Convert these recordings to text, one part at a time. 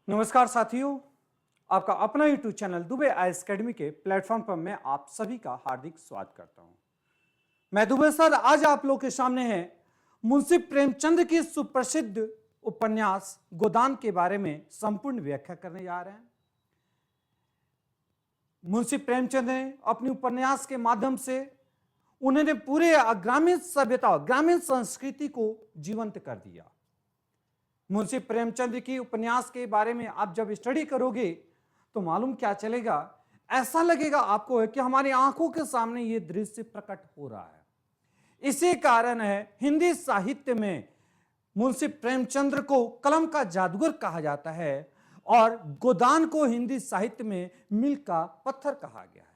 नमस्कार साथियों, आपका अपना YouTube channel Dubey IAS academy के प्लेटफॉर्म पर मैं आप सभी का हार्दिक स्वागत करता हूं। मैं दुबे सर आज आप लोग के सामने है मुंशी प्रेमचंद की सुप्रसिद्ध उपन्यास गोदान के बारे में संपूर्ण व्याख्या करने जा रहे हैं। मुंशी प्रेमचंद ने अपनी उपन्यास के माध्यम से उन्होंने पूरे ग्रामीण सभ्यता, ग्रामीण संस्कृति को जीवंत कर दिया। मुंशी प्रेमचंद की उपन्यास के बारे में आप जब स्टडी करोगे तो मालूम क्या चलेगा, ऐसा लगेगा आपको है कि हमारी आंखों के सामने ये दृश्य प्रकट हो रहा है। इसी कारण है हिंदी साहित्य में मुंशी प्रेमचंद को कलम का जादूगर कहा जाता है और गोदान को हिंदी साहित्य में मील का पत्थर कहा गया है।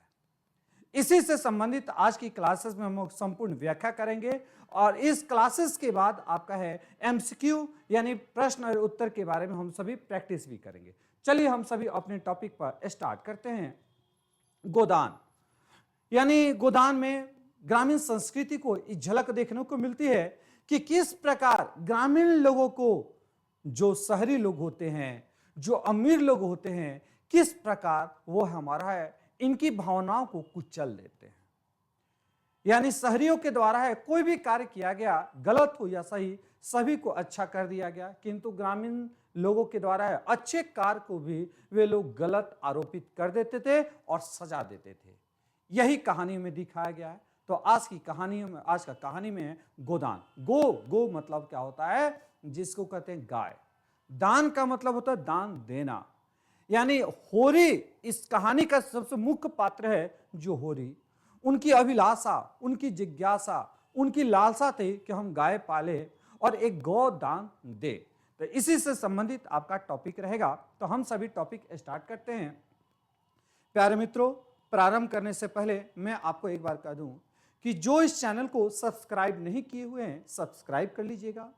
इसी से संबंधित आज की क्लासेस में हम संपूर्ण व्याख्या करेंगे और इस क्लासेस के बाद आपका है एमसीक्यू यानी प्रश्न और उत्तर के बारे में हम सभी प्रैक्टिस भी करेंगे। चलिए हम सभी अपने टॉपिक पर स्टार्ट करते हैं। गोदान यानी गोदान में ग्रामीण संस्कृति को एक झलक देखने को मिलती है कि किस प्रकार ग्रामीण लोगों को, जो शहरी लोग होते हैं, जो अमीर लोग होते हैं, किस प्रकार वो हमारा है इनकी भावनाओं को कुचल देते हैं। यानी शहरियों के द्वारा है कोई भी कार्य किया गया, गलत हो या सही, सभी को अच्छा कर दिया गया, किंतु ग्रामीण लोगों के द्वारा है अच्छे कार्य को भी वे लोग गलत आरोपित कर देते थे और सजा देते थे। यही कहानी में दिखाया गया है। तो आज की कहानी में, आज का कहानी में है गोदान। गो मतलब क्या होता है, जिसको कहते हैं गाय। दान का मतलब होता है दान देना, यानी होरी इस कहानी का सबसे मुख्य पात्र है। जो होरी, उनकी अभिलाषा, उनकी जिज्ञासा, उनकी लालसा थी कि हम गाय पाले और एक गौ दान दे। तो इसी से संबंधित आपका टॉपिक रहेगा। तो हम सभी टॉपिक स्टार्ट करते हैं। प्यारे मित्रों, प्रारंभ करने से पहले मैं आपको एक बार कह दूं कि जो इस चैनल को सब्सक्राइब नहीं किए हुए हैं, सब्सक्राइब कर लीजिएगा।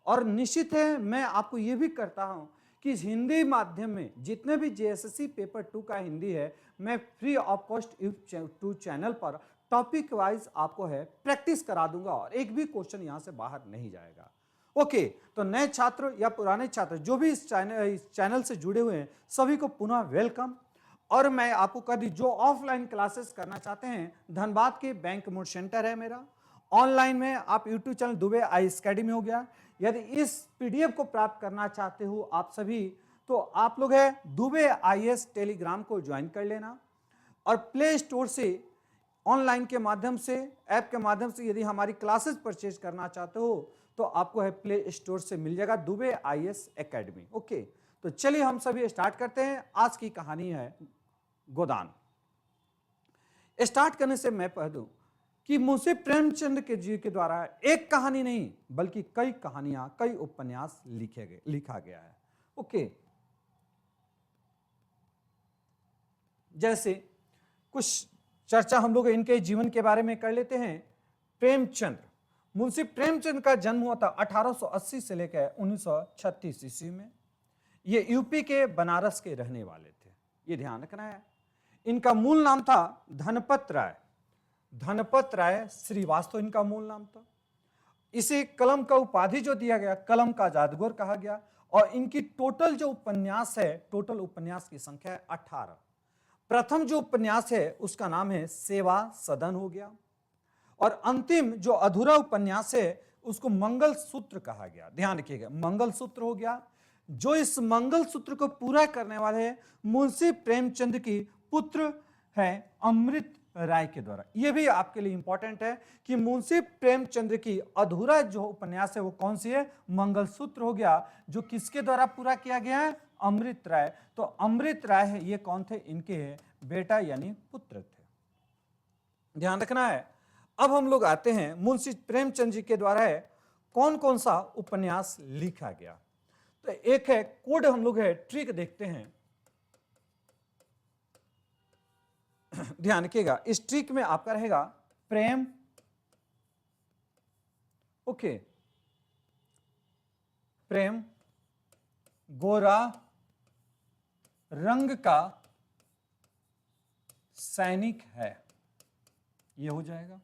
और निश्चित है मैं आपको यह भी करता हूं कि हिंदी माध्यम में जितने भी जेएसएससी पेपर 2 का हिंदी है, मैं free of cost YouTube channel पर टॉपिक वाइज आपको है प्रैक्टिस करा दूंगा और एक भी क्वेश्चन यहां से बाहर नहीं जाएगा। ओके, तो नए छात्र या पुराने छात्र जो भी इस चैनल से जुड़े हुए हैं, सभी को पुनः वेलकम। और मैं आपको कह दी, जो ऑफलाइन क्लासेस करना चाहते हैं, धनबाद के बैंक मोड सेंटर है मेरा। ऑनलाइन में आप YouTube channel Dubey IAS academy हो गया। यदि इस पीडीएफ को प्राप्त करना चाहते हो आप सभी, तो आप लोग है दुबे आईएएस टेलीग्राम को ज्वाइन कर लेना और प्ले स्टोर से ऑनलाइन के माध्यम से, ऐप के माध्यम से यदि हमारी क्लासेस परचेज करना चाहते हो तो आपको है प्ले स्टोर से मिल जाएगा दुबे आईएएस एकेडमी। ओके, तो चलिए हम सभी स्टार्ट करते हैं। आज की कहानी है गोदान। स्टार्ट करने से मैं कह दूं कि मुंशी प्रेमचंद के जी के द्वारा एक कहानी नहीं बल्कि कई कहानियां, कई उपन्यास लिखा गया है। ओके, जैसे कुछ चर्चा हम लोग इनके जीवन के बारे में कर लेते हैं। प्रेमचंद, मुंशी प्रेमचंद का जन्म हुआ था 1880 से लेकर 1936 ईस्वी में। ये यूपी के बनारस के रहने वाले थे, ये ध्यान रखना है। इनका मूल नाम था धनपत राय। धनपत राय श्रीवास्तव इनका मूल नाम था। इसे कलम का उपाधि जो दिया गया, कलम का जादूगर कहा गया। और इनकी टोटल जो उपन्यास है, टोटल उपन्यास की संख्या है 18। प्रथम जो उपन्यास है उसका नाम है सेवा सदन हो गया, और अंतिम जो अधूरा उपन्यास है उसको मंगल सूत्र कहा गया। ध्यान रखिएगा, मंगल सूत्र हो गया। जो इस मंगल सूत्र को पूरा करने वाले हैं मुंशी प्रेमचंद की पुत्र है अमृत राय के द्वारा। यह भी आपके लिए इंपॉर्टेंट है कि मुंशी प्रेमचंद की अधूरा जो उपन्यास है वो कौन सी है, मंगलसूत्र हो गया, जो किसके द्वारा पूरा किया गया है, अमृत राय। तो अमृत राय है, ये कौन थे, इनके बेटा यानी पुत्र थे। ध्यान रखना है। अब हम लोग आते हैं मुंशी प्रेमचंद जी के द्वारा है कौन कौन सा उपन्यास लिखा गया। तो एक है कोड, हम लोग है ट्रिक देखते हैं। ध्यान रखिएगा, इस ट्रिक में आपका रहेगा प्रेम, ओके, प्रेम गोरा रंग का सैनिक है, यह हो जाएगा।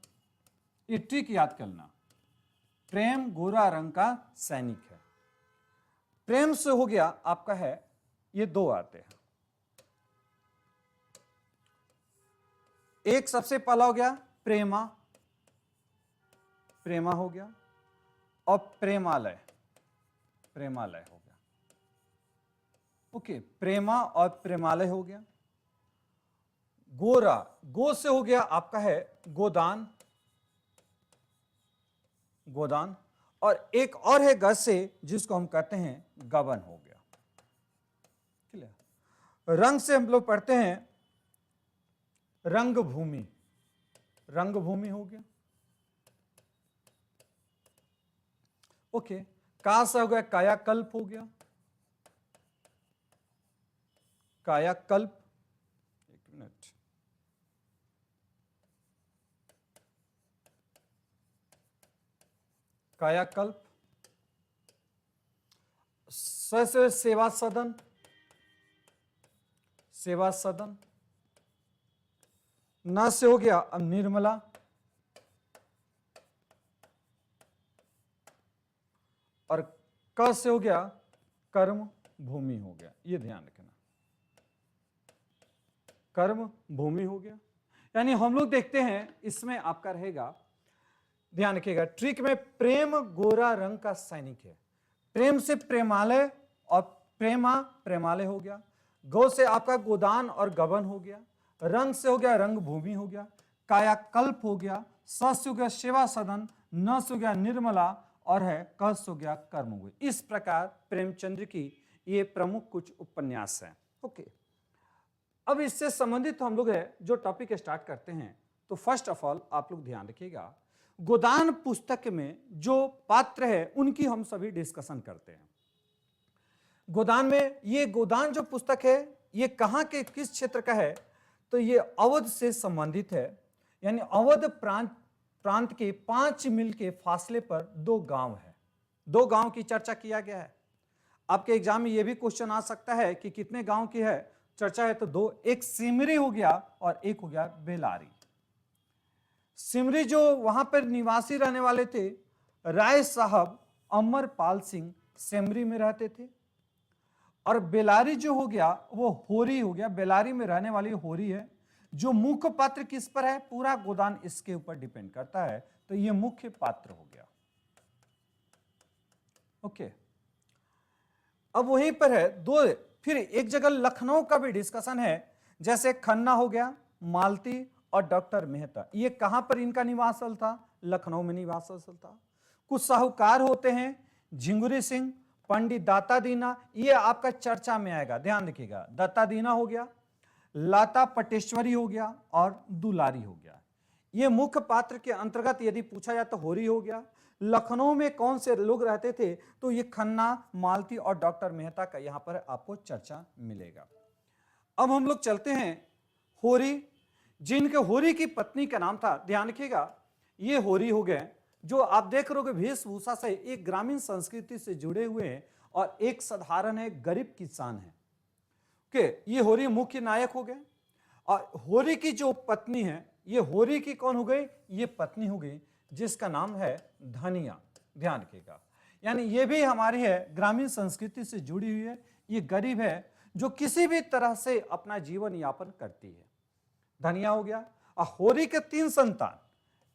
ये ट्रिक याद करना, प्रेम गोरा रंग का सैनिक है। प्रेम से हो गया आपका है ये दो आते हैं। एक सबसे पहला हो गया प्रेमा, प्रेमा हो गया, और प्रेमालय, प्रेमालय हो गया। ओके, प्रेमा और प्रेमालय हो गया। गोरा, गो से हो गया आपका है गोदान, गोदान, और एक और है ग से जिसको हम कहते हैं गबन हो गया। क्लियर। रंग से हम लोग पढ़ते हैं रंगभूमि, रंगभूमि हो गया। ओके, का से हो गया कायाकल्प हो गया, कायाकल्प। एक मिनट, कायाकल्प। से सेवा सदन, सेवा सदन। न से हो गया अब निर्मला, और क से हो गया कर्म भूमि हो गया। ये ध्यान रखना, कर्म भूमि हो गया। यानी हम लोग देखते हैं इसमें आपका रहेगा, ध्यान रखिएगा, ट्रिक में प्रेम गोरा रंग का सैनिक है। प्रेम से प्रेमालय और प्रेमा प्रेमालय हो गया। गौ से आपका गोदान और गबन हो गया। रंग से हो गया रंग भूमि हो गया। कायाकल्प हो गया। स से हो गया सेवा सदन। न से हो गया निर्मला, और है क से हो गया कर्म हो गया। इस प्रकार प्रेमचंद्र की ये प्रमुख कुछ उपन्यास हैं। ओके, अब इससे संबंधित हम लोग है जो टॉपिक स्टार्ट करते हैं, तो फर्स्ट ऑफ ऑल आप लोग ध्यान रखिएगा, गोदान पुस्तक में जो पात्र है उनकी हम सभी डिस्कशन करते हैं। गोदान में, ये गोदान जो पुस्तक है ये कहाँ के किस क्षेत्र का है, तो ये अवध से संबंधित है। यानी अवध प्रांत के 5 मील के फासले पर 2 गांव है। 2 गांव की चर्चा किया गया है। आपके एग्जाम में ये भी क्वेश्चन आ सकता है कि कितने गांव की है चर्चा है, तो 2, एक सिमरी हो गया और एक हो गया बेलारी। सिमरी जो वहां पर निवासी रहने वाले थे, राय साहब अमरपाल सिंह सिमरी में रहते थे। और बेलारी जो हो गया वो होरी हो गया, बेलारी में रहने वाली होरी है। जो मुख्य पात्र किस पर है, पूरा गोदान इसके ऊपर डिपेंड करता है, तो ये मुख्य पात्र हो गया। ओके, अब वहीं पर है 2, फिर एक जगह लखनऊ का भी डिस्कशन है, जैसे खन्ना हो गया, मालती और डॉक्टर मेहता। ये कहां पर इनका निवास स्थल था, लखनऊ में निवास स्थल था। कुछ साहूकार होते हैं, झिंगुरी सिंह, पंडित दाता दीना, ये आपका चर्चा में आएगा, ध्यान रखिएगा। दत्ता दीना हो गया, लाता पटेश्वरी हो गया, और दुलारी हो गया। ये मुख्य पात्र के अंतर्गत यदि पूछा जाए तो होरी हो गया। लखनऊ में कौन से लोग रहते थे, तो ये खन्ना, मालती और डॉक्टर मेहता का यहां पर आपको चर्चा मिलेगा। अब हम लोग चलते हैं होरी, जिनके होरी की पत्नी का नाम था, ध्यान रखिएगा, ये होरी हो गए जो आप देख रहे हो वेशभूषा से एक ग्रामीण संस्कृति से जुड़े हुए हैं, और एक साधारण है, गरीब किसान है। ओके, ये होरी मुख्य नायक हो गए। और होरी की जो पत्नी है, ये होरी की कौन हो गई, ये पत्नी हो गई, जिसका नाम है धनिया। ध्यान रखिएगा, यानी ये भी हमारी है ग्रामीण संस्कृति से जुड़ी हुई है। ये गरीब है जो किसी भी तरह से अपना जीवन यापन करती है। धनिया हो गया। और होरी के 3 संतान,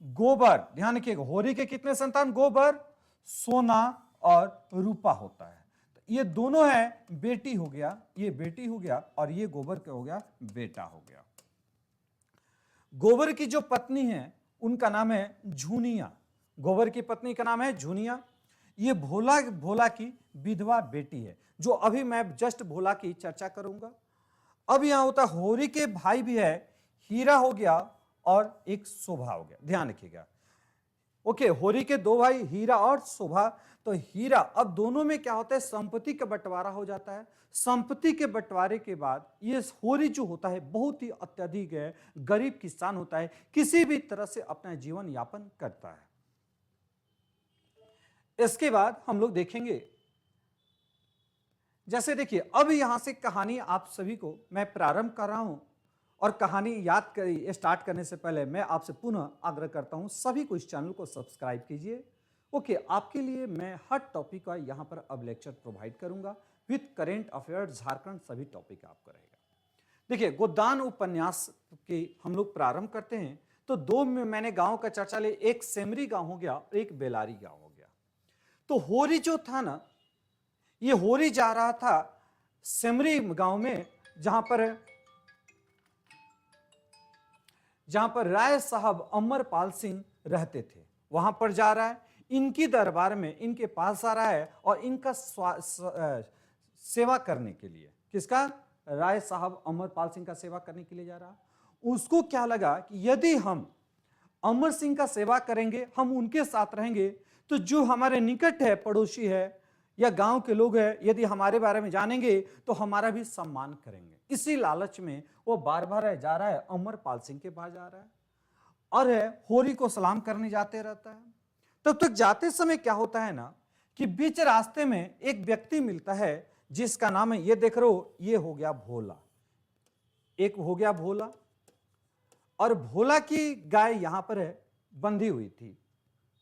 गोबर, ध्यान रखिएगा, होरी के कितने संतान, गोबर, सोना और रूपा होता है। तो ये दोनों है, बेटी हो गया, ये बेटी हो गया, और ये गोबर का हो गया बेटा हो गया। गोबर की जो पत्नी है उनका नाम है झुनिया। गोबर की पत्नी का नाम है झुनिया। ये भोला भोला की विधवा बेटी है, जो अभी मैं जस्ट भोला की चर्चा करूंगा। अब यहां होता होरी के भाई भी है, हीरा हो गया और एक शोभा हो गया। ध्यान रखिएगा, ओके, होरी के 2 भाई हीरा और शोभा। तो हीरा, अब दोनों में क्या होता है, संपत्ति का बंटवारा हो जाता है। संपत्ति के बंटवारे के बाद ये होरी जो होता है बहुत ही अत्यधिक है, गरीब किसान होता है, किसी भी तरह से अपना जीवन यापन करता है। इसके बाद हम लोग देखेंगे, जैसे देखिए, अब यहां से कहानी आप सभी को मैं प्रारंभ कर रहा हूं, और कहानी स्टार्ट करने से पहले मैं आपसे पुनः आग्रह करता हूं, सभी को इस चैनल को सब्सक्राइब कीजिए, ओके, आपके लिए मैं हर टॉपिक का यहाँ पर अब लेक्चर प्रोवाइड करूंगा विथ करेंट अफेयर्स झारखंड, सभी टॉपिक आपका रहेगा। देखिए, गोदान उपन्यास के हम लोग प्रारंभ करते हैं। तो दो में मैंने गांव का चर्चा ले, एक सेमरी गांव हो गया और एक बेलारी गांव हो गया। तो होरी जो था ना, ये होरी जा रहा था सेमरी गांव में, जहां पर राय साहब अमरपाल सिंह रहते थे, वहां पर जा रहा है, इनकी दरबार में इनके पास आ रहा है और इनका सेवा करने के लिए। किसका? राय साहब अमरपाल सिंह का सेवा करने के लिए जा रहा। उसको क्या लगा कि यदि हम अमर सिंह का सेवा करेंगे, हम उनके साथ रहेंगे, तो जो हमारे निकट है, पड़ोसी है या गांव के लोग हैं, यदि हमारे बारे में जानेंगे तो हमारा भी सम्मान करेंगे। इसी लालच में वो बार बार जा रहा है, अमरपाल सिंह के पास जा रहा है और होरी को सलाम करने जाते रहता है। तब तक जाते समय क्या होता है ना कि बीच रास्ते में एक व्यक्ति मिलता है जिसका नाम है, ये देख रहे हो, ये हो गया भोला, एक हो गया भोला। और भोला की गाय यहां पर है बंधी हुई थी।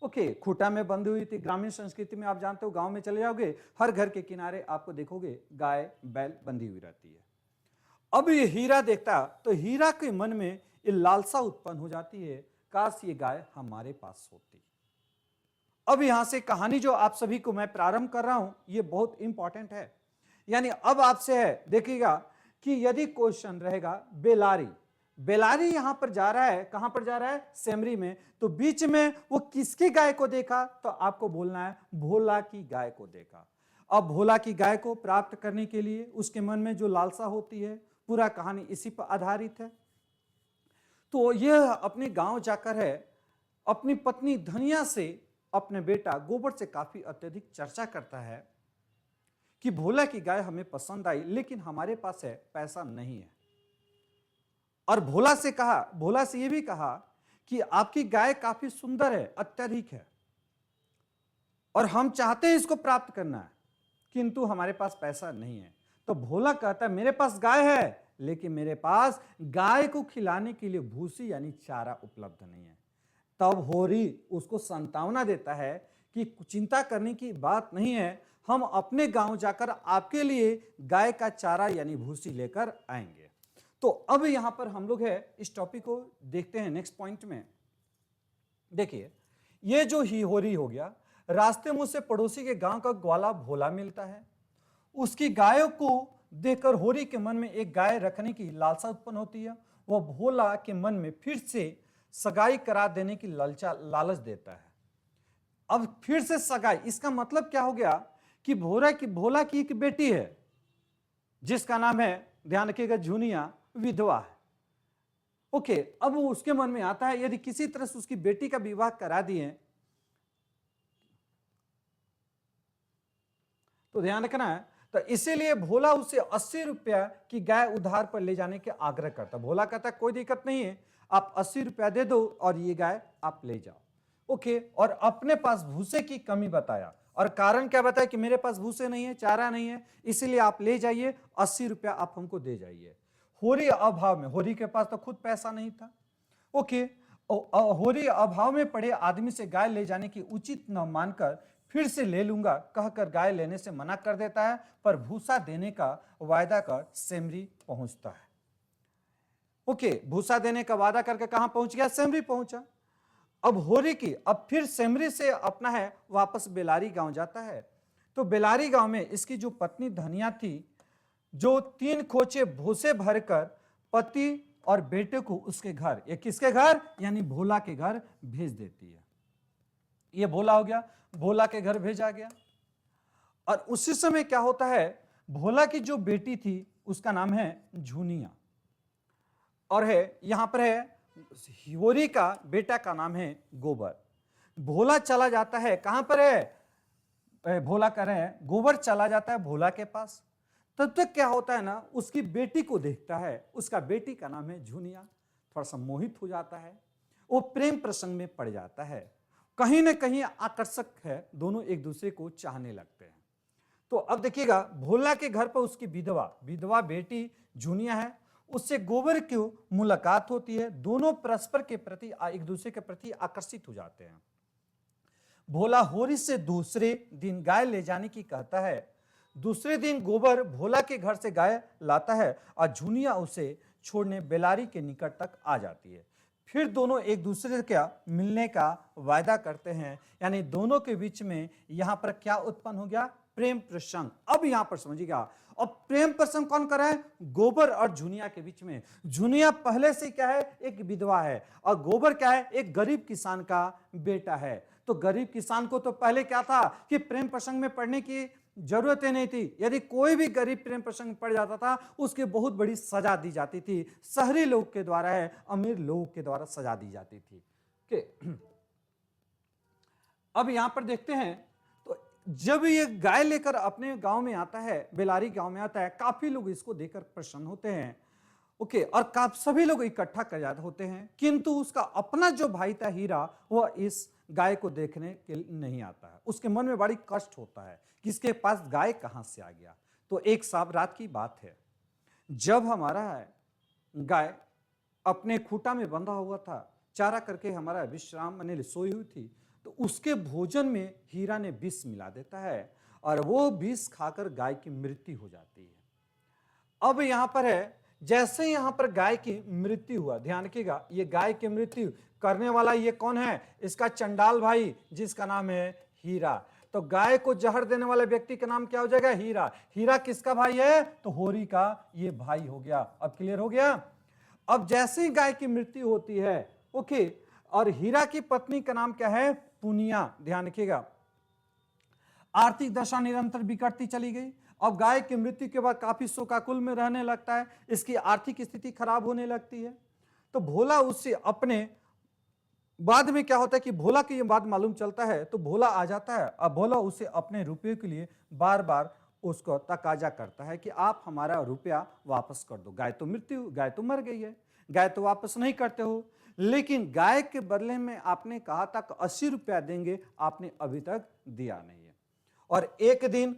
ओके, खूटा में बंधी हुई थी। ग्रामीण संस्कृति में आप जानते हो, गांव में चले जाओगे, हर घर के किनारे आपको देखोगे गाय बैल बंधी हुई रहती है। अब ये हीरा देखता तो हीरा के मन में ये लालसा उत्पन्न हो जाती है, काश ये गाय हमारे पास होती। अब यहां से कहानी जो आप सभी को मैं प्रारंभ कर रहा हूं, ये बहुत इंपॉर्टेंट है। यानी अब आपसे है, देखिएगा कि यदि क्वेश्चन रहेगा बेलारी, बेलारी यहां पर जा रहा है, कहां पर जा रहा है? सेमरी में। तो बीच में वो किसकी गाय को देखा? तो आपको बोलना है भोला की गाय को देखा। अब भोला की गाय को प्राप्त करने के लिए उसके मन में जो लालसा होती है, पूरा कहानी इसी पर आधारित है। तो यह अपने गांव जाकर है, अपनी पत्नी धनिया से, अपने बेटा गोबर से काफी अत्यधिक चर्चा करता है कि भोला की गाय हमें पसंद आई, लेकिन हमारे पास है पैसा नहीं है। और भोला से यह भी कहा कि आपकी गाय काफी सुंदर है, अत्यधिक है, और हम चाहते हैं इसको प्राप्त करना है, किंतु हमारे पास पैसा नहीं है। तो भोला कहता है मेरे पास गाय है, लेकिन मेरे पास गाय को खिलाने के लिए भूसी यानी चारा उपलब्ध नहीं है। तब होरी उसको सांत्वना देता है कि चिंता करने की बात नहीं है, हम अपने गांव जाकर आपके लिए गाय का चारा यानी भूसी लेकर आएंगे। तो अब यहां पर हम लोग है इस टॉपिक को देखते हैं नेक्स्ट पॉइंट में। देखिए, ये जो ही होरी हो गया, रास्ते में उससे पड़ोसी के गांव का ग्वाला भोला मिलता है। उसकी गायों को देखकर होरी के मन में एक गाय रखने की लालसा उत्पन्न होती है। वह भोला के मन में फिर से सगाई करा देने की लालच देता है। अब फिर से सगाई, इसका मतलब क्या हो गया कि भोला की एक बेटी है जिसका नाम है, ध्यान रखिएगा, झुनिया, विधवा है। ओके, अब वो उसके मन में आता है यदि किसी तरह से उसकी बेटी का विवाह करा दिए तो ध्यान रखना है। तो इसीलिए भोला उसे 80 रुपया की गाय उधार पर ले जाने के आग्रह करता। भोला कहता कोई दिक्कत नहीं है, आप 80 रुपया दे दो और ये गाय आप ले जाओ। ओके, और अपने पास भूसे की कमी बताया, और कारण क्या बताया कि मेरे पास भूसे नहीं है, चारा नहीं है, इसीलिए आप ले जाइए, 80 रुपया आप हमको दे जाइए। होरी अभाव में, होरी के पास तो खुद पैसा नहीं था। ओके, होरी अभाव में पड़े आदमी से गाय ले जाने की उचित न मानकर फिर से ले लूंगा कहकर गाय लेने से मना कर देता है, पर भूसा देने का वायदा कर सेमरी पहुंचता है। ओके, भूसा देने का वादा करके कहां पहुंच गया? सेमरी पहुंचा। अब होरी की, अब फिर सेमरी से अपना है वापस बेलारी गांव जाता है। तो बेलारी गांव में इसकी जो पत्नी धनिया थी, जो 3 खोचे भूसे भरकर पति और बेटे को उसके घर, ये किसके घर? यानी भोला के घर भेज देती है। ये भोला हो गया, भोला के घर भेजा गया। और उसी समय क्या होता है, भोला की जो बेटी थी उसका नाम है झुनिया, और है यहां पर है होरी का बेटा का नाम है गोबर। भोला चला जाता है, कहां पर है? भोला कर रहे हैं, गोबर चला जाता है भोला के पास। तब तक क्या होता है ना, उसकी बेटी को देखता है, उसका बेटी का नाम है झुनिया, थोड़ा सा मोहित हो जाता है, वो प्रेम प्रसंग में पड़ जाता है, कहीं ना कहीं आकर्षक है, दोनों एक दूसरे को चाहने लगते हैं। तो अब देखिएगा, भोला के घर पर उसकी विधवा बेटी झुनिया है, उससे गोबर की मुलाकात होती है, दोनों परस्पर के प्रति, एक दूसरे के प्रति आकर्षित हो जाते हैं। भोला होरी से दूसरे दिन गाय ले जाने की कहता है। दूसरे दिन गोबर भोला के घर से गाय लाता है और झुनिया उसे छोड़ने बेलारी के निकट तक आ जाती है। फिर दोनों एक दूसरे का मिलने का वायदा करते हैं, यानी दोनों के बीच में यहां पर क्या उत्पन्न हो गया? प्रेम प्रसंग। अब यहां पर समझिएगा, और प्रेम प्रसंग कौन कर रहा है? गोबर और झुनिया के बीच में। झुनिया पहले से क्या है? एक विधवा है, और गोबर क्या है? एक गरीब किसान का बेटा है। तो गरीब किसान को तो पहले क्या था कि प्रेम प्रसंग में पढ़ने की जरूरत ही नहीं थी। यदि कोई भी गरीब प्रेम प्रसंग में पड़ जाता था, उसके बहुत बड़ी सजा दी जाती थी। शहरी लोग के द्वारा है, अमीर लोगों के द्वारा सजा दी जाती थी। अब यहां पर देखते हैं, तो जब ये गाय लेकर अपने गांव में आता है, बेलारी गांव में आता है, काफी लोग इसको देखकर प्रसन्न होते हैं। ओके, और सभी लोग इकट्ठा कर जाते होते हैं, किंतु उसका अपना जो भाई था हीरा, वह इस गाय को देखने के लिए नहीं आता है। उसके मन में बड़ी कष्ट होता है कि इसके पास गाय कहां से आ गया। तो एक साहब रात की बात है, जब हमारा गाय अपने खूंटा में बंधा हुआ था, चारा करके हमारा विश्राम माने सोई हुई थी, तो उसके भोजन में हीरा ने विष मिला देता है, और वो विष खाकर गाय की मृत्यु हो जाती है। अब यहां पर है, जैसे यहां पर गाय की मृत्यु हुआ, ध्यान रखिएगा, ये गाय की मृत्यु करने वाला ये कौन है? इसका चंडाल भाई, जिसका नाम है हीरा। तो गाय को जहर देने वाले व्यक्ति का नाम क्या हो जाएगा? हीरा। हीरा किसका भाई है? तो होरी का ये भाई हो गया। अब क्लियर हो गया? अब जैसे ही गाय की मृत्यु होती है, ओके, और हीरा की पत्नी का नाम क्या है? पुनिया। ध्यान रखिएगा, आर्थिक दशा निरंतर बिगड़ती चली गई। अब गाय की मृत्यु के बाद काफी शोकाकुल में रहने लगता है, इसकी आर्थिक स्थिति खराब होने लगती है। तो भोला उससे अपने, बाद में क्या होता है कि भोला की ये बात मालूम चलता है, तो भोला आ जाता है। अब भोला उसे अपने रुपये के लिए बार बार उसको तकाजा करता है कि आप हमारा रुपया वापस कर दो। गाय तो मर गई है, गाय तो वापस नहीं करते हो, लेकिन गाय के बदले में आपने कहा था कि 80 रुपया देंगे, आपने अभी तक दिया नहीं है। और एक दिन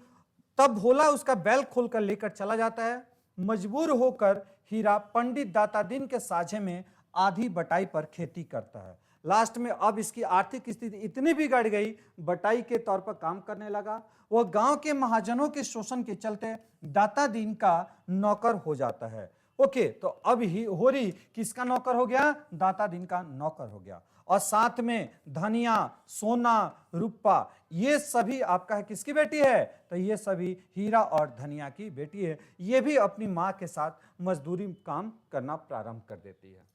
तब भोला उसका बैल खोलकर लेकर चला जाता है। मजबूर होकर हीरा पंडित दाता दिन के साझे में आधी बटाई पर खेती करता है। लास्ट में अब इसकी आर्थिक स्थिति इतनी बिगड़ गई, बटाई के तौर पर काम करने लगा। वह गांव के महाजनों के शोषण के चलते दाता दीन का नौकर हो जाता है। ओके, तो अब ही होरी किसका नौकर हो गया? दाता दीन का नौकर हो गया। और साथ में धनिया, सोना, रूपा, ये सभी आपका है किसकी बेटी है? तो ये सभी हीरा और धनिया की बेटी है। ये भी अपनी मां के साथ मजदूरी काम करना प्रारंभ कर देती है।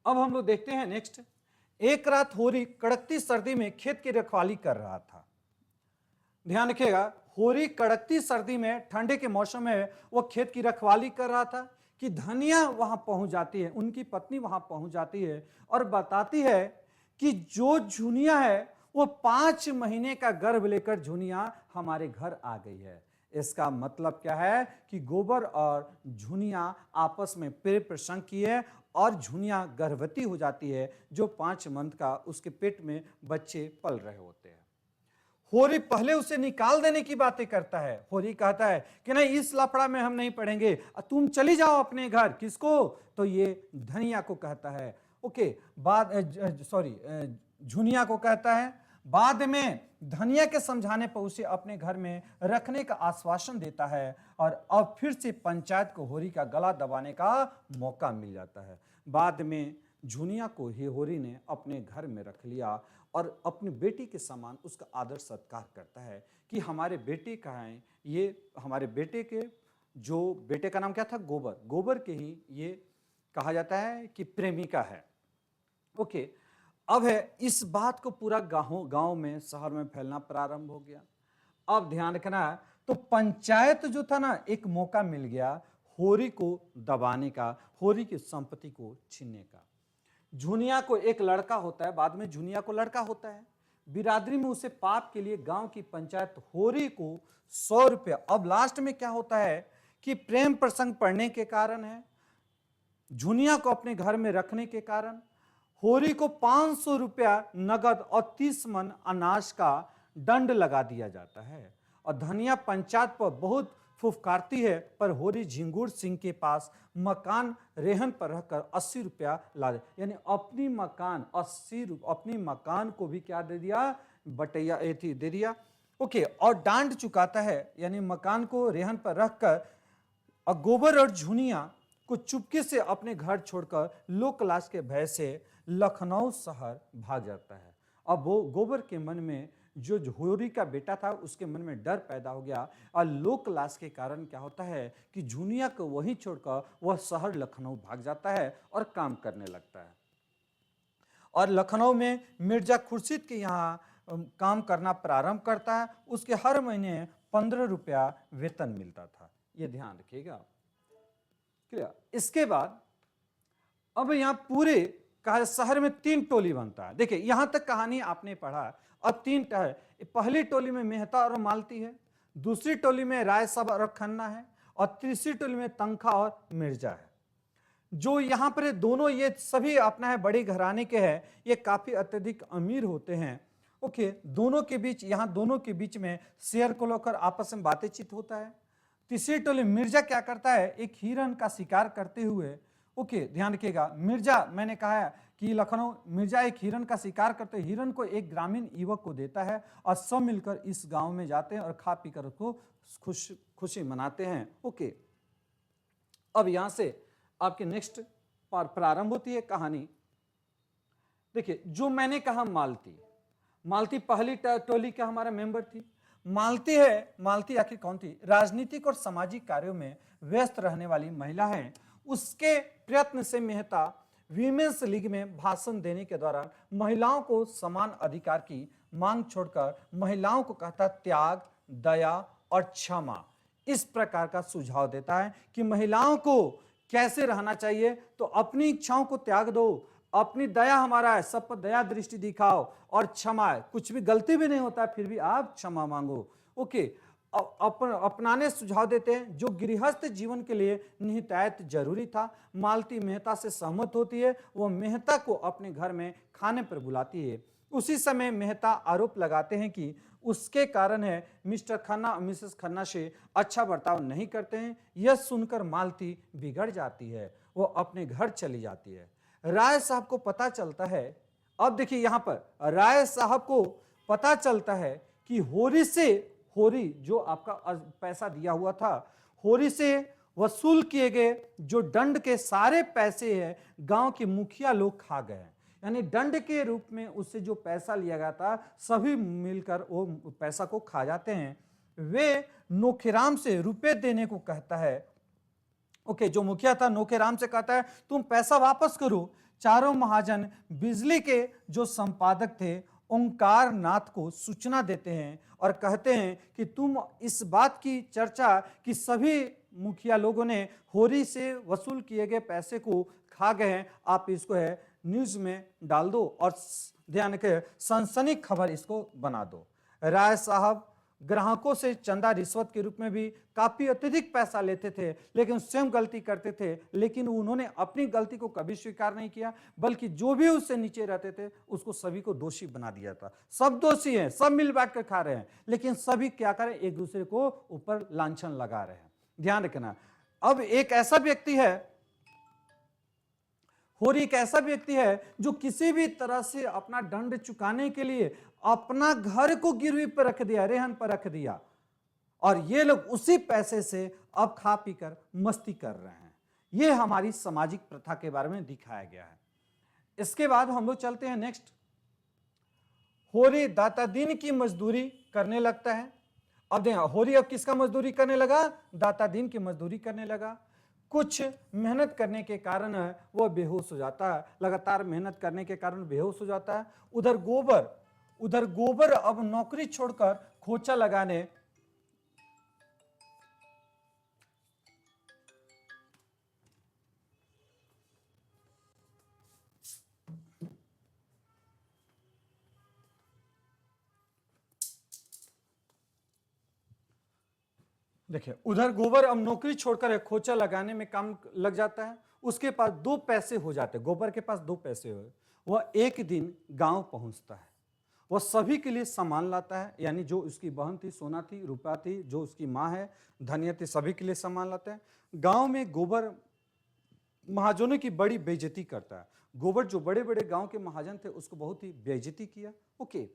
अब हम लोग देखते हैं नेक्स्ट। एक रात होरी कड़कती सर्दी में खेत की रखवाली कर रहा था। ध्यान रखिएगा, होरी कड़कती सर्दी में, ठंडे के मौसम में वो खेत की रखवाली कर रहा था कि धनिया वहां पहुंच जाती है, उनकी पत्नी वहां पहुंच जाती है और बताती है कि जो झुनिया है वो 5 महीने का गर्भ लेकर झुनिया हमारे घर आ गई है। इसका मतलब क्या है कि गोबर और झुनिया आपस में प्रेम प्रसंग की है, और झुनिया गर्भवती हो जाती है, जो 5 मंथ का उसके पेट में बच्चे पल रहे होते हैं। होरी पहले उसे निकाल देने की बातें करता है। होरी कहता है कि नहीं, इस लफड़ा में हम नहीं पड़ेंगे, तुम चली जाओ अपने घर। किसको? तो ये धनिया को कहता है। ओके, झुनिया को कहता है। बाद में धनिया के समझाने पर उसे अपने घर में रखने का आश्वासन देता है, और अब फिर से पंचायत को होरी का गला दबाने का मौका मिल जाता है। बाद में झुनिया को ही होरी ने अपने घर में रख लिया और अपनी बेटी के समान उसका आदर सत्कार करता है कि हमारे बेटे का है, ये हमारे बेटे के, जो बेटे का नाम क्या था? गोबर। गोबर के ही ये कहा जाता है कि प्रेमिका है। ओके, अब है इस बात को पूरा गांव में, शहर में फैलना प्रारंभ हो गया। अब ध्यान रखना, तो पंचायत जो था ना, एक मौका मिल गया होरी को दबाने का, होरी की संपत्ति को छीनने का। झुनिया को एक लड़का होता है, बाद में झुनिया को लड़का होता है, बिरादरी में उसे पाप के लिए गांव की पंचायत होरी को 100 रुपया। अब लास्ट में क्या होता है कि प्रेम प्रसंग पढ़ने के कारण है, झुनिया को अपने घर में रखने के कारण होरी को 500 रुपया नगद और 30 मन अनाज का दंड लगा दिया जाता है। और धनिया पंचायत पर बहुत फुफकारती है, पर होरी झिंगुर सिंह के पास मकान रेहन पर रहकर 80 रुपया ला दे, यानी अपनी मकान 80 अपनी मकान को भी क्या दे दिया, बटैया थी दे दिया। ओके, और डांड चुकाता है, यानी मकान को रेहन पर रखकर गोबर और झुनिया को चुपके से अपने घर छोड़कर लोक लाश के भय से लखनऊ शहर भाग जाता है। अब वो गोबर के मन में, जो होरी का बेटा था, उसके मन में डर पैदा हो गया, और लोक लाश के कारण क्या होता है कि झुनिया को वहीं छोड़कर वह शहर लखनऊ भाग जाता है और काम करने लगता है। और लखनऊ में मिर्जा खुर्शीद के यहाँ काम करना प्रारंभ करता है। उसके हर महीने 15 रुपया वेतन मिलता था, ये ध्यान रखिएगा। क्लियर। इसके बाद अब यहाँ पूरे शहर में 3 टोली बनता है। देखिए यहां तक कहानी आपने पढ़ा, अब 3 है। पहली टोली में मेहता और मालती है, दूसरी टोली में राय साहब और खन्ना है, और तीसरी टोली में तंखा और मिर्जा है। जो यहाँ पर दोनों ये सभी अपना है बड़े घराने के हैं, ये काफी अत्यधिक अमीर होते हैं। ओके, दोनों के बीच, यहाँ दोनों के बीच में शेयर को लेकर आपस में बातचीत होता है। तीसरी टोली मिर्जा क्या करता है, एक हिरन का शिकार करते हुए, ओके ध्यान रखिएगा, मिर्जा मैंने कहा है कि लखनऊ, मिर्जा एक हिरन का शिकार करते, हिरन को एक ग्रामीण युवक को देता है, और सब मिलकर इस गांव में जाते हैं और खा पीकर उसको खुशी मनाते हैं। ओके, अब यहां से आपके नेक्स्ट प्रारंभ होती है कहानी। देखिए जो मैंने कहा मालती पहली टोली का हमारा मेंबर थी। मालती आखिर कौन थी, राजनीतिक और सामाजिक कार्यों में व्यस्त रहने वाली महिला है। उसके प्रयत्न से मेहता वीमेंस लीग में भाषण देने के दौरान महिलाओं को समान अधिकार की मांग छोड़कर महिलाओं को कहता त्याग, दया और क्षमा, इस प्रकार का सुझाव देता है कि महिलाओं को कैसे रहना चाहिए। तो अपनी इच्छाओं को त्याग दो, अपनी दया हमारा है, सब पर दया दृष्टि दिखाओ, और क्षमा है, कुछ भी गलती भी नहीं होता है फिर भी आप क्षमा मांगो। ओके, अपनाने सुझाव देते हैं जो गृहस्थ जीवन के लिए निहितायत जरूरी था। मालती मेहता से सहमत होती है, वो मेहता को अपने घर में खाने पर बुलाती है। उसी समय मेहता आरोप लगाते हैं कि उसके कारण है मिस्टर खन्ना और मिसेस खन्ना से अच्छा बर्ताव नहीं करते हैं। यह सुनकर मालती बिगड़ जाती है, वो अपने घर चली जाती है। राय साहब को पता चलता है, अब देखिए यहां पर राय साहब को पता चलता है कि होरी जो आपका पैसा दिया हुआ था, होरी से वसूल किए गए जो दंड के सारे पैसे हैं गांव के मुखिया लोग खा गए हैं। यानी दंड के रूप में उससे जो पैसा लिया गया था सभी मिलकर वो पैसा को खा जाते हैं। वे नोखेराम से रुपए देने को कहता है। ओके, जो मुखिया था नोखेराम से कहता है तुम पैसा वापस करो। चारों महाजन बिजली के जो संपादक थे ओंकार नाथ को सूचना देते हैं और कहते हैं कि तुम इस बात की चर्चा कि सभी मुखिया लोगों ने होरी से वसूल किए गए पैसे को खा गए हैं, आप इसको है न्यूज में डाल दो और ध्यान के सनसनी खबर इसको बना दो। राय साहब ग्राहकों से चंदा रिश्वत के रूप में भी काफी अत्यधिक पैसा लेते थे, लेकिन स्वयं गलती करते थे, लेकिन उन्होंने अपनी गलती को कभी स्वीकार नहीं किया, बल्कि जो भी उससे नीचे रहते थे उसको सभी को दोषी बना दिया था। सब दोषी हैं, सब मिल बांट कर खा रहे हैं, लेकिन सभी क्या करें, एक दूसरे को ऊपर लांछन लगा रहे हैं। ध्यान रखना। अब एक ऐसा व्यक्ति है, होरी एक ऐसा व्यक्ति है जो किसी भी तरह से अपना दंड चुकाने के लिए अपना घर को गिरवी पर रख दिया, रेहन पर रख दिया, और ये लोग उसी पैसे से अब खा पीकर मस्ती कर रहे हैं। ये हमारी सामाजिक प्रथा के बारे में दिखाया गया है। इसके बाद हम लोग चलते हैं नेक्स्ट। होरी दाता दिन की मजदूरी करने लगता है। अब देखो होरी अब किसका मजदूरी करने लगा, दाता दिन की मजदूरी करने लगा। कुछ मेहनत करने के कारण वह बेहोश हो जाता है, लगातार मेहनत करने के कारण बेहोश हो जाता है। उधर गोबर अब नौकरी छोड़कर खोचा लगाने देखिए, उधर गोबर अब नौकरी छोड़कर खोचा लगाने में काम लग जाता है। उसके पास 2 पैसे हो जाते, गोबर के पास 2 पैसे हो। वह एक दिन गांव पहुंचता है। वह सभी के लिए सामान लाता है, यानी जो उसकी बहन थी, सोना थी, रुपया थी, जो उसकी माँ है, धनिया थी, सभी के लिए सामान लाता है। गांव में गोबर महाजनों की बड़ी बेइज्जती करता है। गोबर जो बड़े बड़े गांव के महाजन थे उसको बहुत ही बेइज्जती किया। ओके,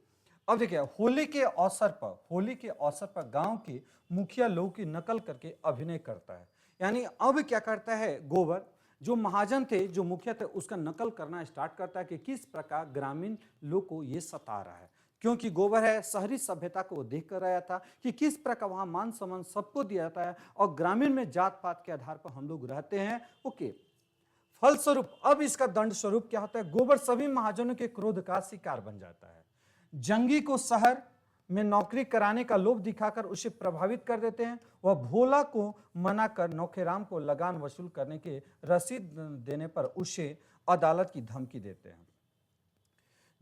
अब देखिए होली के अवसर पर गांव के मुखिया लोग की नकल करके अभिनय करता है। यानी अब क्या करता है, गोबर जो महाजन थे, जो मुखिया थे, उसका नकल करना स्टार्ट करता है कि किस प्रकार ग्रामीण लोग को ये सता रहा है। क्योंकि गोबर है, शहरी सभ्यता को देख कर आया था कि किस प्रकार वहां मान सम्मान सबको दिया जाता है और ग्रामीण में जात पात के आधार पर हम लोग रहते हैं। ओके, फलस्वरूप अब इसका दंड स्वरूप क्या होता है, गोबर सभी महाजनों के क्रोध का शिकार बन जाता है। जंगी को शहर में नौकरी कराने का लोभ दिखाकर उसे प्रभावित कर देते हैं। वह भोला को मना कर नौखेराम को लगान वसूल करने के रसीद देने पर उसे अदालत की धमकी देते हैं।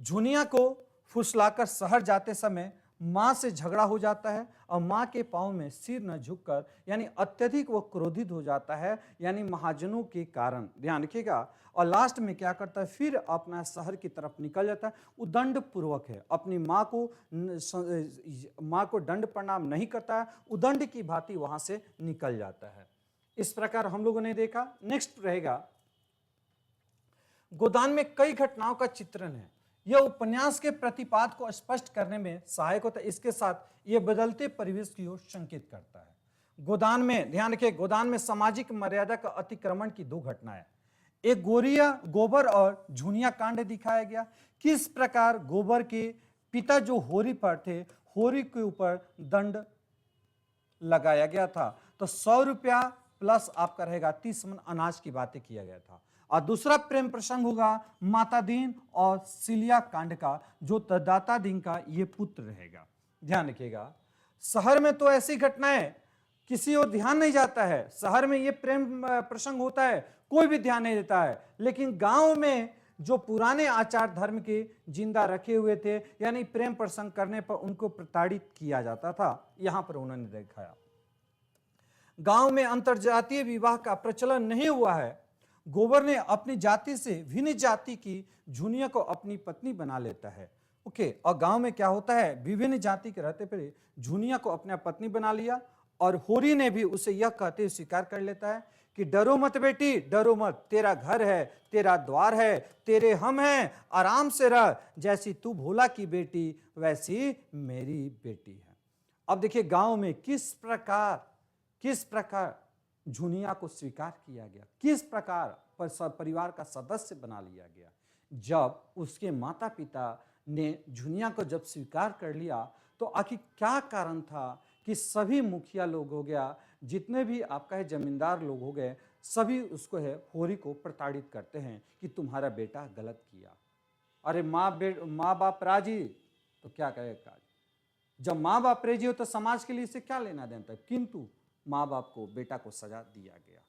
झुनिया को फुसलाकर शहर जाते समय मां से झगड़ा हो जाता है और मां के पांव में सिर न झुककर, यानी अत्यधिक वो क्रोधित हो जाता है, यानी महाजनों के कारण, ध्यान रखिएगा। और लास्ट में क्या करता है, फिर अपना शहर की तरफ निकल जाता है। उदंड पूर्वक है, अपनी माँ को दंड प्रणाम नहीं करता है, उदंड की भांति वहां से निकल जाता है। इस प्रकार हम लोगों ने देखा। नेक्स्ट रहेगा, गोदान में कई घटनाओं का चित्रण है। यह उपन्यास के प्रतिपाद को स्पष्ट करने में सहायक होता है, इसके साथ यह बदलते परिवेश की ओर संकेत करता है। गोदान में ध्यान रखिए, गोदान में सामाजिक मर्यादा का अतिक्रमण की दो घटनाएं, एक गोबर और झुनिया कांड दिखाया गया। किस प्रकार गोबर के पिता जो होरी पर थे, होरी के ऊपर दंड लगाया गया था, तो 100 रुपया प्लस आपका रहेगा 30 मन अनाज की बातें किया गया था। और दूसरा प्रेम प्रसंग होगा माता दीन और सिलिया कांड का, जो दाता दीन का ये पुत्र रहेगा। ध्यान रखिएगा, शहर में तो ऐसी घटनाएं किसी और ध्यान नहीं जाता है। शहर में ये प्रेम प्रसंग होता है, कोई भी ध्यान नहीं देता है। लेकिन गांव में जो पुराने आचार धर्म के जिंदा रखे हुए थे, यानी प्रेम प्रसंग करने पर उनको प्रताड़ित किया जाता था, यहां पर उन्होंने दिखाया। गांव में अंतरजातीय विवाह का प्रचलन नहीं हुआ है। गोबर ने अपनी जाति से भिन्न जाति की झुनिया को अपनी पत्नी बना लेता है। ओके, और गांव में क्या होता है, विभिन्न जाति के रहते पर झुनिया को अपना पत्नी बना लिया, और होरी ने भी उसे यह कहते हुए स्वीकार कर लेता है कि डरो मत बेटी, डरो मत, तेरा घर है, तेरा द्वार है, तेरे हम हैं, आराम से रह, जैसी तू भोला की बेटी वैसी मेरी बेटी है। अब देखिए गांव में किस प्रकार झुनिया को स्वीकार किया गया, किस प्रकार परिवार का सदस्य बना लिया गया। जब उसके माता पिता ने झुनिया को जब स्वीकार कर लिया, तो आखिर क्या कारण था कि सभी मुखिया लोग हो गया, जितने भी आपका है जमींदार लोग हो गए, सभी उसको है होरी को प्रताड़ित करते हैं कि तुम्हारा बेटा गलत किया। अरे माँ बाप राजी तो क्या करेगा, जब माँ बाप राजी हो तो समाज के लिए इसे क्या लेना देना था, किंतु माँ बाप को, बेटा को सजा दिया गया।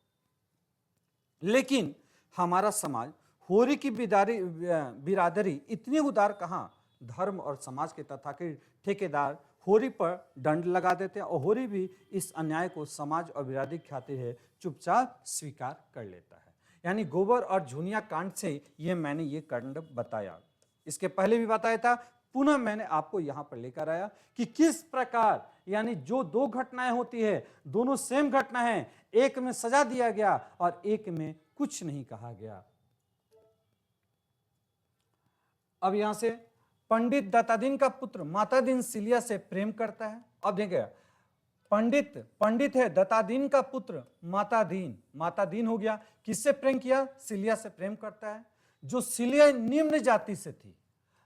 लेकिन हमारा समाज होरी की बिरादरी इतनी उदार कहां, धर्म और समाज के तथाकथित ठेकेदार होरी पर दंड लगा देते हैं, और होरी भी इस अन्याय को समाज और बिरादरी की खातिर है चुपचाप स्वीकार कर लेता है। यानी गोबर और झुनिया कांड से मैंने ये कांड बताया, इसके पहले भी बताया था, पुनः मैंने आपको यहां पर लेकर आया कि किस प्रकार, यानी जो दो घटनाएं होती है, दोनों सेम घटना है, एक में सजा दिया गया और एक में कुछ नहीं कहा गया। अब यहां से पंडित दत्तादीन का पुत्र मातादीन सिलिया से प्रेम करता है। अब देखिए, पंडित है दत्तादीन का पुत्र मातादीन हो गया, किससे प्रेम किया, सिलिया से प्रेम करता है, जो सिलिया निम्न जाति से थी।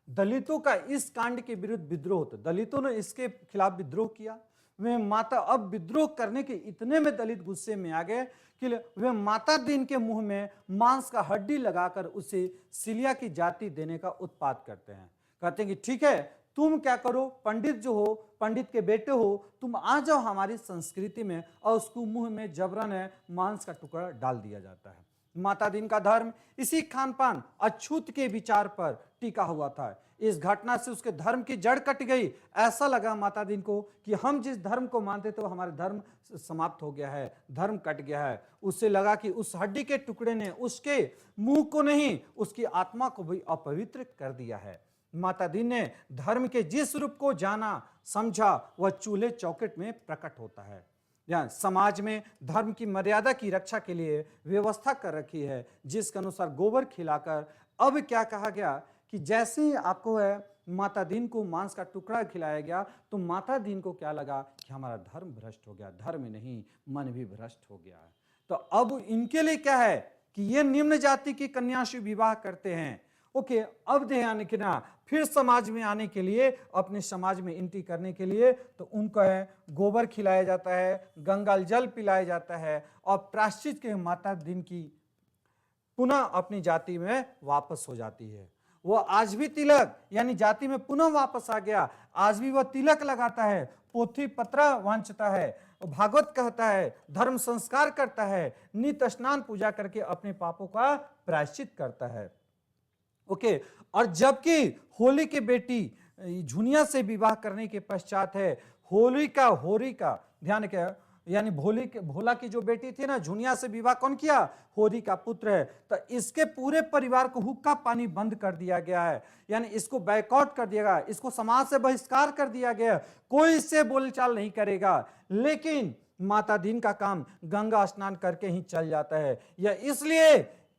दलितों का इस कांड के विरुद्ध विद्रोह होता, दलितों ने इसके खिलाफ विद्रोह किया। वे माता, अब विद्रोह करने के इतने में दलित गुस्से में आ गए कि वे माता दीन के मुंह में मांस का हड्डी लगाकर उसे सिलिया की जाति देने का उत्पात करते हैं। कहते हैं कि ठीक है, तुम क्या करो, पंडित जो हो, पंडित के बेटे हो, तुम आ जाओ हमारी संस्कृति में, और उसको मुंह में जबरन है मांस का टुकड़ा डाल दिया जाता है। माता दीन का धर्म इसी खान पान अछूत के विचार पर टिका हुआ था। इस घटना से उसके धर्म की जड़ कट गई। ऐसा लगा माता दीन को कि हम जिस धर्म को मानते थे वो हमारा धर्म समाप्त हो गया है, धर्म कट गया है। उसे लगा कि उस हड्डी के टुकड़े ने उसके मुंह को नहीं, उसकी आत्मा को भी अपवित्र कर दिया है। माता दी ने धर्म के जिस रूप को जाना समझा वह चूल्हे चौखट में प्रकट होता है। या समाज में धर्म की मर्यादा की रक्षा के लिए व्यवस्था कर रखी है, जिसके अनुसार गोबर खिलाकर अब क्या कहा गया कि जैसे ही आपको है माता दीन को मांस का टुकड़ा खिलाया गया तो माता दीन को क्या लगा कि हमारा धर्म भ्रष्ट हो गया, धर्म नहीं मन भी भ्रष्ट हो गया है। तो अब इनके लिए क्या है कि ये निम्न जाति की कन्या से विवाह करते हैं। ओके, अब ध्यान रखना, फिर समाज में आने के लिए, अपने समाज में एंट्री करने के लिए तो उनको है गोबर खिलाया जाता है, गंगा जल पिलाया जाता है और प्रायश्चित के माता दिन की पुनः अपनी जाति में वापस हो जाती है। वो आज भी तिलक यानी जाति में पुनः वापस आ गया, आज भी वह तिलक लगाता है, पोथी पत्र वांचता है, भागवत कहता है, धर्म संस्कार करता है, नित्य स्नान पूजा करके अपने पापों का प्रायश्चित करता है। ओके, और जबकि होली की बेटी झुनिया से विवाह करने के पश्चात है होली का ध्यान क्या यानी भोला की जो बेटी थी ना, झुनिया से विवाह कौन किया? होरी का पुत्र है। तो इसके पूरे परिवार को हुक्का पानी बंद कर दिया गया है, यानी इसको बैकआउट कर दिया गया, इसको समाज से बहिष्कार कर दिया गया, कोई इससे बोलचाल नहीं करेगा। लेकिन माता दीन का काम गंगा स्नान करके ही चल जाता है। यह इसलिए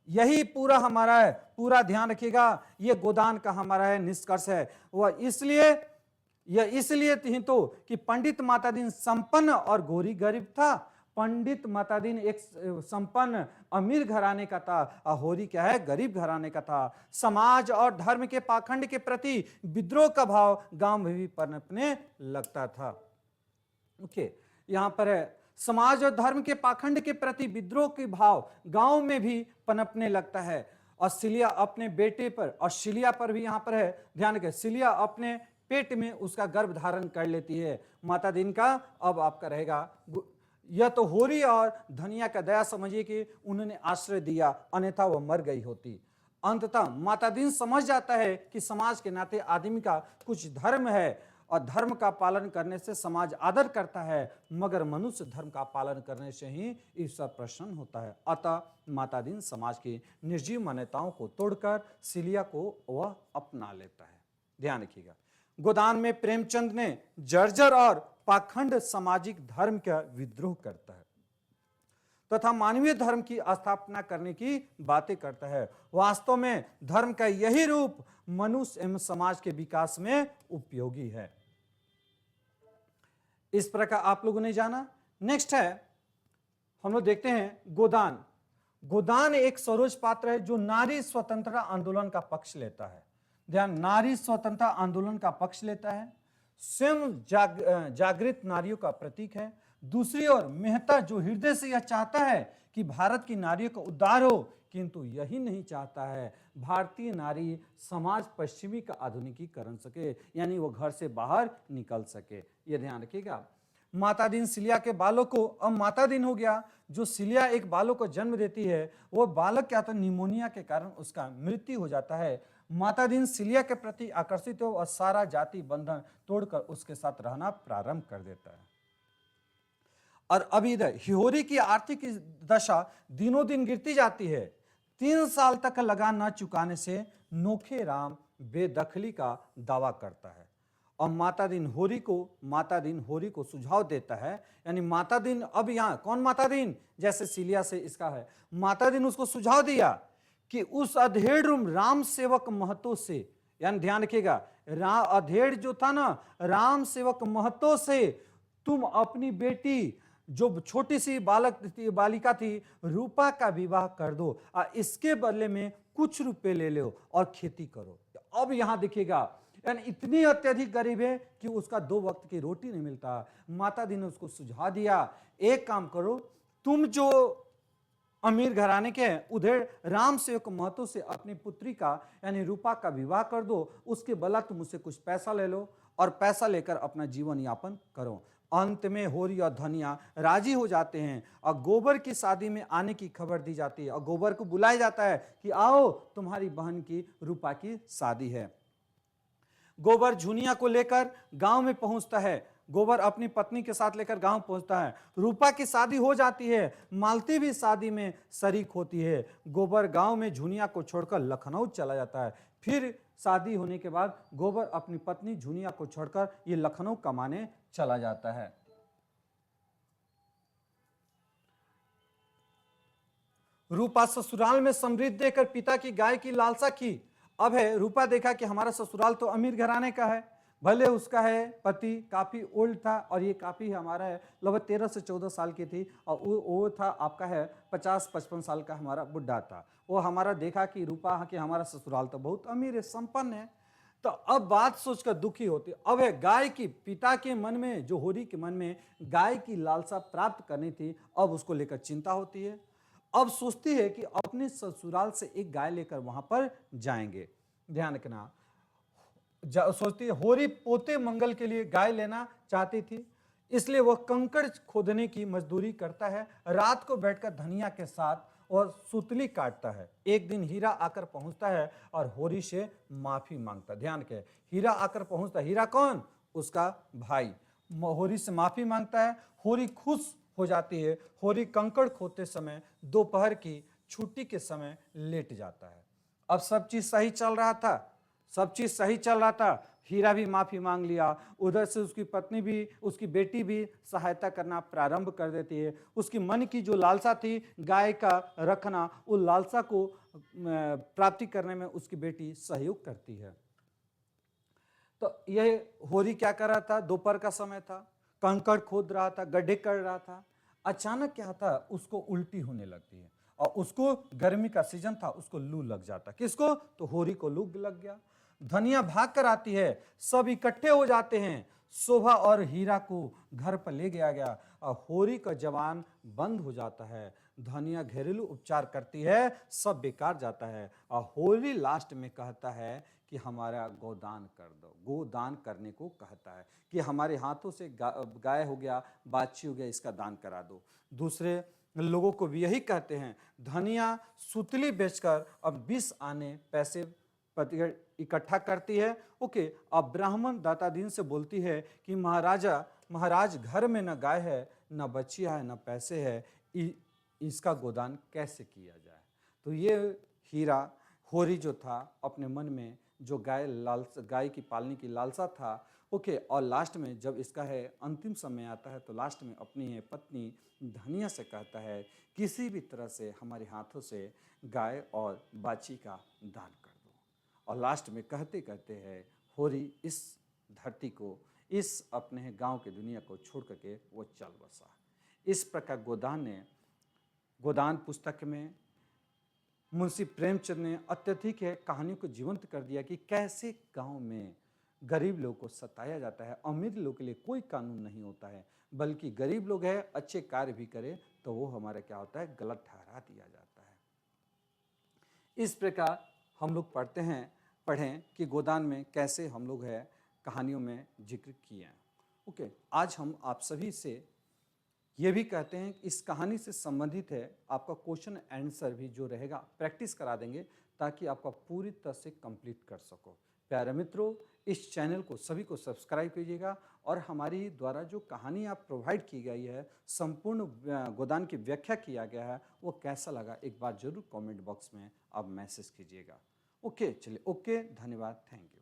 यही पूरा हमारा है, पूरा ध्यान रखिएगा, यह गोदान का हमारा है निष्कर्ष है। वह इसलिए थी तो कि पंडित माता दीन संपन्न और गोरी गरीब था। पंडित माता दीन एक संपन्न अमीर घराने का था और होरी क्या है? गरीब घराने का था। समाज और धर्म के पाखंड के प्रति विद्रोह का भाव गांव में भी पनपने लगता था। ओके, यहां पर है समाज और धर्म के पाखंड के प्रति विद्रोह के भाव गांव में भी पनपने लगता है। और सिलिया अपने बेटे पर और सिलिया पर भी यहां पर है ध्यान रखें, सिलिया अपने पेट में उसका गर्भ धारण कर लेती है। माता दीन का अब आपका रहेगा, यह तो होरी और धनिया का दया समझिए कि उन्होंने आश्रय दिया, अन्यथा वह मर गई होती। अंततः माता दीन समझ जाता है कि समाज के नाते आदमी का कुछ धर्म है और धर्म का पालन करने से समाज आदर करता है, मगर मनुष्य धर्म का पालन करने से ही ईश्वर प्रसन्न होता है। अतः माता दीन समाज की निर्जीव मान्यताओं को तोड़कर सिलिया को वह अपना लेता है। ध्यान रखिएगा, गोदान में प्रेमचंद ने जर्जर और पाखंड सामाजिक धर्म का विद्रोह करता है तथा मानवीय धर्म की स्थापना करने की बातें करता है। वास्तव में धर्म का यही रूप मनुष्य एवं समाज के विकास में उपयोगी है। इस प्रकार आप लोगों ने जाना। नेक्स्ट है, हम लोग देखते हैं गोदान। गोदान एक सरोज पात्र है जो नारी स्वतंत्रता आंदोलन का पक्ष लेता है। ध्यान, नारी स्वतंत्रता आंदोलन का पक्ष लेता है, स्वयं जागृत नारियों का प्रतीक है। दूसरी ओर मेहता जो हृदय से यह चाहता है कि भारत की नारियों का उद्धार हो, किंतु यही नहीं चाहता है भारतीय नारी समाज पश्चिमी का आधुनिकीकरण सके, यानी वो घर से बाहर निकल सके। ये ध्यान रखिएगा। माता दीन सिलिया के बालक को, अब माता दीन हो गया, जो सिलिया एक बालक को जन्म देती है, वो बालक क्या था, निमोनिया के कारण उसका मृत्यु हो जाता है। माता दीन सिलिया के प्रति आकर्षित हो और सारा जाति बंधन तोड़कर उसके साथ रहना प्रारंभ कर देता है। और अभी इधर हिहोरी की आर्थिक दशा दिनों दिन गिरती जाती है। 3 साल तक लगान न चुकाने से नोखे राम बेदखली का दावा करता है और माता दीन होरी को सुझाव देता है, यानी माता दीन, अब यहाँ कौन माता दीन, जैसे सिलिया से इसका है, माता दीन उसको सुझाव दिया कि उस अधेड़ राम सेवक महतो से, यानी ध्यान रखिएगा, अधेड़ जो था ना, राम सेवक महतो से तुम अपनी बेटी जो छोटी सी बालिका थी रूपा का विवाह कर दो और इसके बदले में कुछ रुपए ले लो और खेती करो। अब यहां देखिएगा, यानी इतनी अत्यधिक गरीब है कि उसका 2 वक्त की रोटी नहीं मिलता। माता दी ने उसको सुझाव दिया, एक काम करो, तुम जो अमीर घराने के हैं उधर राम सेवक महतो से अपनी पुत्री का यानी रूपा का विवाह कर दो, उसके बदला तुम मुझसे कुछ पैसा ले लो और पैसा लेकर अपना जीवन यापन करो। अंत में होरी और धनिया राजी हो जाते हैं और गोबर की शादी में आने की खबर दी जाती है और गोबर को बुलाया जाता है कि आओ तुम्हारी बहन की रूपा की शादी है। गोबर झुनिया को लेकर गांव में पहुंचता है, गोबर अपनी पत्नी के साथ लेकर गांव पहुंचता है। रूपा की शादी हो जाती है, मालती भी शादी में शरीक होती है। गोबर गांव में झुनिया को छोड़कर लखनऊ चला जाता है, फिर शादी होने के बाद गोबर अपनी पत्नी झुनिया को छोड़कर ये लखनऊ कमाने चला जाता है। रूपा ससुराल में समृद्धि देकर पिता की गाय की लालसा की। अब है रूपा देखा कि हमारा ससुराल तो अमीर घराने का है, भले उसका है पति काफी ओल्ड था और ये काफी हमारा है लगभग 13 से 14 साल की थी, और वो था आपका है 50-55 साल का हमारा बुढ़ा था। वो हमारा देखा कि रूपा कि हमारा ससुराल तो बहुत अमीर है, संपन्न है। तो अब बात सोचकर दुखी होती। अब है गाय की पिता के मन में, जो होरी के मन में गाय की लालसा प्राप्त करनी थी, अब उसको लेकर चिंता होती है। अब सोचती है कि अपने ससुराल से एक गाय लेकर वहां पर जाएंगे। ध्यान रखना, सोचती है होरी पोते मंगल के लिए गाय लेना चाहती थी, इसलिए वह कंकड़ खोदने की मजदूरी करता है, रात को बैठकर धनिया के साथ और सुतली काटता है। एक दिन हीरा आकर पहुंचता है और होरी से माफी मांगता। ध्यान के, हीरा आकर पहुंचता, हीरा कौन? उसका भाई। होरी से माफी मांगता है, होरी खुश हो जाती है। होरी कंकड़ खोदते समय दोपहर की छुट्टी के समय लेट जाता है। अब सब चीज सही चल रहा था, सब चीज सही चल रहा था। हीरा भी माफी मांग लिया, उधर से उसकी पत्नी भी, उसकी बेटी भी सहायता करना प्रारंभ कर देती है। उसकी मन की जो लालसा थी गाय का रखना, उस लालसा को प्राप्ति करने में उसकी बेटी सहयोग करती है। तो यह होरी क्या कर रहा था? दोपहर का समय था, कंकड़ खोद रहा था, गड्ढे कर रहा था। अचानक क्या था, उसको उल्टी होने लगती है, और उसको गर्मी का सीजन था, उसको लू लग जाता। किसको? तो होरी को लू लग गया। धनिया भाग कर आती है, सब इकट्ठे हो जाते हैं। शोभा और हीरा को घर पर ले गया गया और होरी का जवान बंद हो जाता है। धनिया घरेलू उपचार करती है, सब बेकार जाता है, और होरी लास्ट में कहता है कि हमारा गोदान कर दो। गोदान करने को कहता है कि हमारे हाथों से गाय हो गया, बाछी हो गया, इसका दान करा दो। दूसरे लोगों को भी यही कहते हैं। धनिया सुतली बेचकर अब 20 आने पैसे इकट्ठा करती है। ओके, अब ब्राह्मण दातादीन से बोलती है कि महाराज घर में न गाय है, न बच्चियां है, न पैसे है, इसका गोदान कैसे किया जाए? तो ये हीरा होरी जो था अपने मन में जो गाय की पालने की लालसा था, ओके, और लास्ट में जब इसका है अंतिम समय आता है तो लास्ट में अपनी पत्नी धनिया से कहता है किसी भी तरह से हमारे हाथों से गाय और बाछी का दान कर दो। और लास्ट में कहते कहते हैं होरी इस धरती को, इस अपने गांव के दुनिया को छोड़ करके वो चल बसा। इस प्रकार गोदान पुस्तक में मुंशी प्रेमचंद ने अत्यधिक है कहानियों को जीवंत कर दिया कि कैसे गांव में गरीब लोगों को सताया जाता है। अमीर लोग के लिए कोई कानून नहीं होता है, बल्कि गरीब लोग है अच्छे कार्य भी करे तो वो हमारा क्या होता है, गलत ठहरा दिया जाता है। इस प्रकार हम लोग पढ़ें कि गोदान में कैसे हम लोग है कहानियों में जिक्र किए हैं। ओके, आज हम आप सभी से ये भी कहते हैं कि इस कहानी से संबंधित है आपका क्वेश्चन आंसर भी जो रहेगा प्रैक्टिस करा देंगे, ताकि आपका पूरी तरह से कंप्लीट कर सको। प्यारे मित्रों, इस चैनल को सभी को सब्सक्राइब कीजिएगा, और हमारी द्वारा जो कहानी आप प्रोवाइड की गई है, संपूर्ण गोदान की व्याख्या किया गया है, वो कैसा लगा एक बार जरूर कमेंट बॉक्स में आप मैसेज कीजिएगा। ओके, चलिए, ओके, धन्यवाद, थैंक यू।